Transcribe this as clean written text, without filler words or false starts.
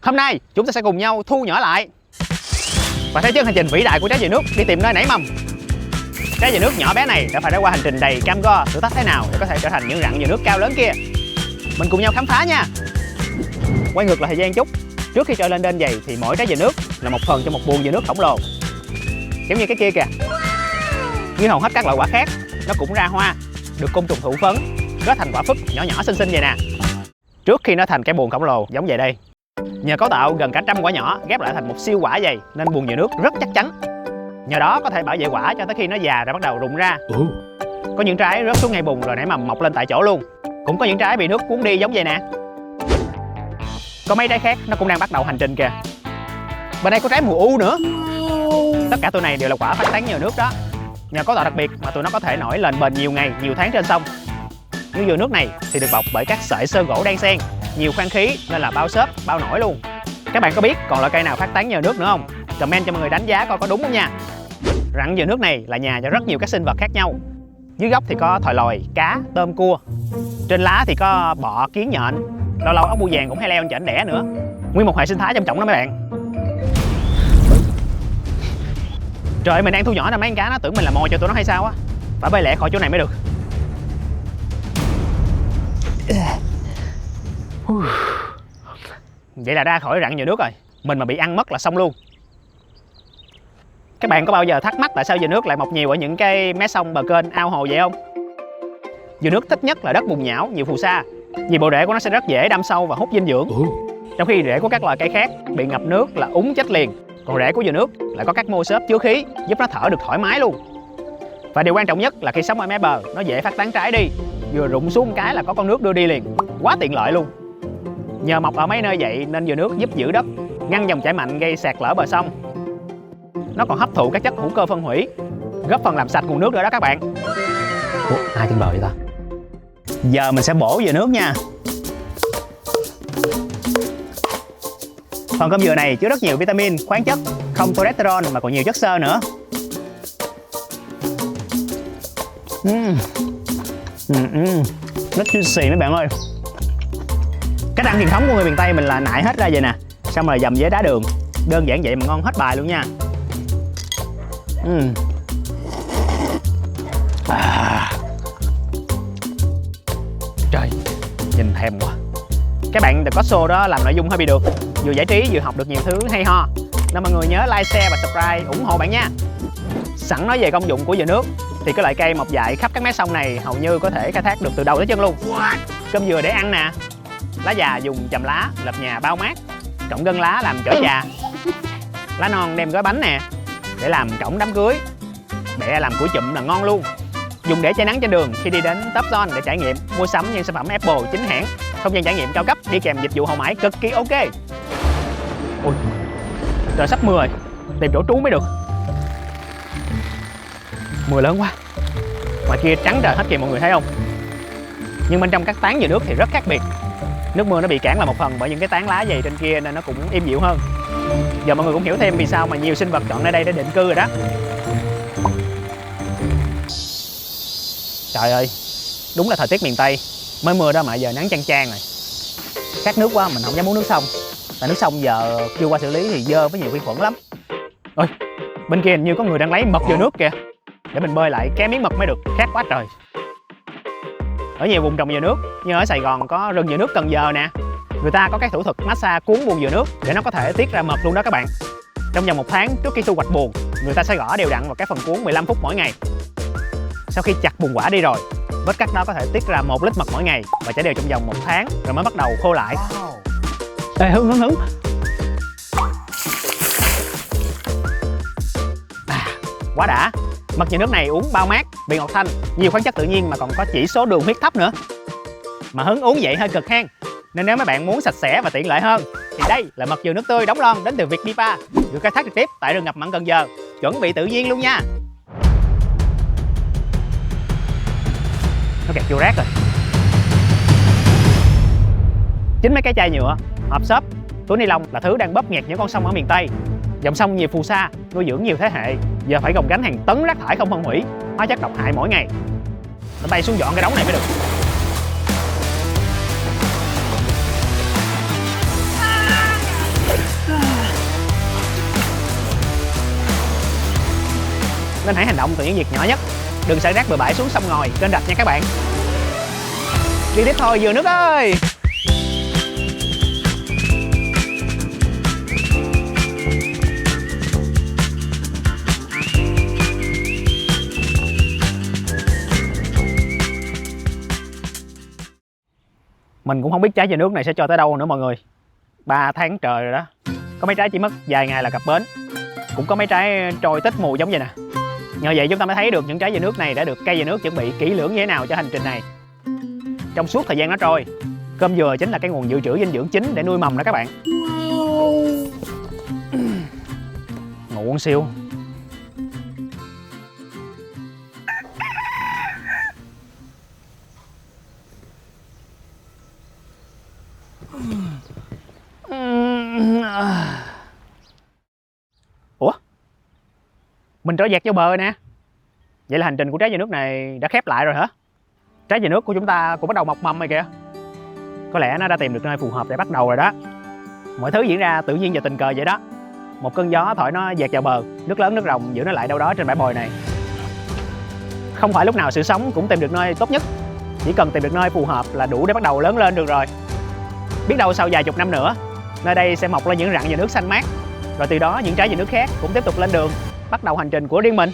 Hôm nay chúng ta sẽ cùng nhau thu nhỏ lại và theo chân hành trình vĩ đại của trái dừa nước đi tìm nơi nảy mầm. Trái dừa nước nhỏ bé này đã phải trải qua hành trình đầy cam go, thử thách thế nào để có thể trở thành những rặng dừa nước cao lớn kia. Mình cùng nhau khám phá nha. Quay ngược lại thời gian chút. Trước khi trở lên đên giày thì mỗi trái dừa nước là một phần trong một buồng dừa nước khổng lồ. Giống như cái kia kìa. Như hầu hết các loại quả khác, nó cũng ra hoa, được côn trùng thụ phấn, kết thành quả phức nhỏ nhỏ xinh xinh vậy nè. Trước khi nó thành cái buồng khổng lồ giống vậy đây, nhờ cấu tạo gần cả trăm quả nhỏ ghép lại thành một siêu quả dày nên buồng dừa nước rất chắc chắn. Nhờ đó có thể bảo vệ quả cho tới khi nó già rồi bắt đầu rụng ra. Có những trái rớt xuống ngay bùn rồi nảy mầm mọc lên tại chỗ luôn. Cũng có những trái bị nước cuốn đi giống vậy nè. Có mấy trái khác nó cũng đang bắt đầu hành trình kìa. Bên đây có trái mùa u nữa. Tất cả tụi này đều là quả phát tán nhờ nước đó. Nhờ cấu tạo đặc biệt mà tụi nó có thể nổi lên bền nhiều ngày, nhiều tháng trên sông. Những dừa nước này thì được bọc bởi các sợi xơ gỗ đan xen, nhiều khoan khí nên là bao xốp, bao nổi luôn. Các bạn có biết còn loại cây nào phát tán nhờ nước nữa không? Comment cho mọi người đánh giá coi có đúng không nha. Rặng dừa nước này là nhà cho rất nhiều các sinh vật khác nhau. Dưới gốc thì có thòi lòi, cá, tôm, cua. Trên lá thì có bọ, kiến, nhện. Lâu lâu ốc bươu vàng cũng hay leo lên trển đẻ nữa. Nguyên một hệ sinh thái trầm trọng đó mấy bạn. Trời ơi, mình đang thu nhỏ ra mấy con cá nó tưởng mình là mồi cho tụi nó hay sao á. Phải bay lẹ khỏi chỗ này mới được. Vậy là ra khỏi rặng dừa nước rồi. Mình mà bị ăn mất là xong luôn. Các bạn có bao giờ thắc mắc tại sao dừa nước lại mọc nhiều ở những cái mé sông, bờ kênh, ao hồ vậy không? Dừa nước thích nhất là đất bùn nhão, nhiều phù sa. Vì bộ rễ của nó sẽ rất dễ đâm sâu và hút dinh dưỡng. Trong khi rễ của các loài cây khác bị ngập nước là úng chết liền. Còn rễ của dừa nước lại có các mô xốp chứa khí giúp nó thở được thoải mái luôn. Và điều quan trọng nhất là khi sống ở mé bờ nó dễ phát tán trái đi. Vừa rụng xuống một cái là có con nước đưa đi liền. Quá tiện lợi luôn. Nhờ mọc ở mấy nơi vậy nên dừa nước giúp giữ đất, ngăn dòng chảy mạnh gây sạt lở bờ sông. Nó còn hấp thụ các chất hữu cơ phân hủy, góp phần làm sạch nguồn nước nữa đó các bạn. Ủa, ai trên bờ vậy ta? Giờ mình sẽ bổ dừa nước nha. Phần cơm dừa này chứa rất nhiều vitamin, khoáng chất, không cholesterol mà còn nhiều chất xơ nữa. Rất juicy mấy bạn ơi. Cách ăn truyền thống của người miền Tây mình là nại hết ra vậy nè, xong rồi dầm với đá đường. Đơn giản vậy mà ngon hết bài luôn nha. Trời, nhìn thèm quá. Các bạn đừng có show đó làm nội dung hơi bị được, vừa giải trí vừa học được nhiều thứ hay ho. Nên mọi người nhớ like, share và subscribe ủng hộ bạn nha. Sẵn nói về công dụng của dừa nước thì cái loại cây mọc dại khắp các mé sông này hầu như có thể khai thác được từ đầu tới chân luôn. Cơm dừa để ăn nè, lá già dùng chầm lá lợp nhà bao mát, cọng gân lá làm chổi trà, lá non đem gói bánh nè, để làm cổng đám cưới, bẹ làm củi chụm là ngon luôn. Dùng để che nắng trên đường khi đi đến Top Zone để trải nghiệm mua sắm những sản phẩm Apple chính hãng, không gian trải nghiệm cao cấp đi kèm dịch vụ hậu mãi cực kỳ ok. Ui, trời sắp mưa rồi, tìm chỗ trú mới được. Mưa lớn quá, ngoài kia trắng trời hết kìa mọi người thấy không? Nhưng bên trong các tán dừa nước thì rất khác biệt. Nước mưa nó bị cản là một phần bởi những cái tán lá dày trên kia nên nó cũng im dịu hơn. Giờ mọi người cũng hiểu thêm vì sao mà nhiều sinh vật chọn nơi đây để định cư rồi đó. Trời ơi, đúng là thời tiết miền Tây. Mới mưa đó mà giờ nắng chang chang rồi. Khát nước quá mình không dám uống nước sông. Tại nước sông giờ chưa qua xử lý thì dơ với nhiều vi khuẩn lắm. Ôi, bên kia hình như có người đang lấy mật dừa nước kìa. Để mình bơi lại ké miếng mật mới được, khát quá trời. Ở nhiều vùng trồng dừa nước, như ở Sài Gòn có rừng dừa nước Cần Giờ nè. Người ta có các thủ thuật massage cuốn buồng dừa nước để nó có thể tiết ra mật luôn đó các bạn. Trong vòng 1 tháng trước khi thu hoạch buồng, người ta sẽ gõ đều đặn vào các phần cuốn 15 phút mỗi ngày. Sau khi chặt buồng quả đi rồi, vết cắt đó có thể tiết ra 1 lít mật mỗi ngày và chảy đều trong vòng 1 tháng rồi mới bắt đầu khô lại. Ê, hứng. Quá đã. Mật dừa nước này uống bao mát, vị ngọt thanh, nhiều khoáng chất tự nhiên mà còn có chỉ số đường huyết thấp nữa. Mà hứng uống vậy hơi cực hen. Nên nếu mấy bạn muốn sạch sẽ và tiện lợi hơn thì đây là mật dừa nước tươi đóng lon đến từ Vietdipa, được khai thác trực tiếp tại rừng ngập mặn Cần Giờ, chuẩn bị tự nhiên luôn nha. Nó kẹt vô rác rồi. Chính mấy cái chai nhựa, hộp xốp, túi ni lông là thứ đang bóp nghẹt những con sông ở miền Tây. Dòng sông nhiều phù sa, nuôi dưỡng nhiều thế hệ, giờ phải gồng gánh hàng tấn rác thải không phân hủy, hóa chất độc hại mỗi ngày. Nó bay xuống dọn cái đống này mới được. nên hãy hành động từ những việc nhỏ nhất. Đừng xả rác bừa bãi xuống sông ngòi, kênh rạch nha các bạn. Đi tiếp thôi dừa nước ơi. Mình cũng không biết trái dừa nước này sẽ cho tới đâu nữa mọi người. 3 tháng trời rồi đó. Có mấy trái chỉ mất vài ngày là cập bến. Cũng có mấy trái trôi tít mù giống vậy nè. Nhờ vậy chúng ta mới thấy được những trái dừa nước này đã được cây dừa nước chuẩn bị kỹ lưỡng như thế nào cho hành trình này. Trong suốt thời gian nó trôi, cơm dừa chính là cái nguồn dự trữ dinh dưỡng chính để nuôi mầm đó các bạn. Ngủ siêu. Ủa? Mình trở dẹt vô bờ nè. Vậy là hành trình của trái dừa nước này đã khép lại rồi hả? Trái dừa nước của chúng ta cũng bắt đầu mọc mầm rồi kìa. Có lẽ nó đã tìm được nơi phù hợp để bắt đầu rồi đó. Mọi thứ diễn ra tự nhiên và tình cờ vậy đó. Một cơn gió thổi nó dạt vào bờ, nước lớn nước ròng giữ nó lại đâu đó trên bãi bồi này. Không phải lúc nào sự sống cũng tìm được nơi tốt nhất. Chỉ cần tìm được nơi phù hợp là đủ để bắt đầu lớn lên được rồi. Biết đâu sau vài chục năm nữa, nơi đây sẽ mọc lên những rặng dừa nước xanh mát. Rồi từ đó những trái dừa nước khác cũng tiếp tục lên đường, bắt đầu hành trình của riêng mình.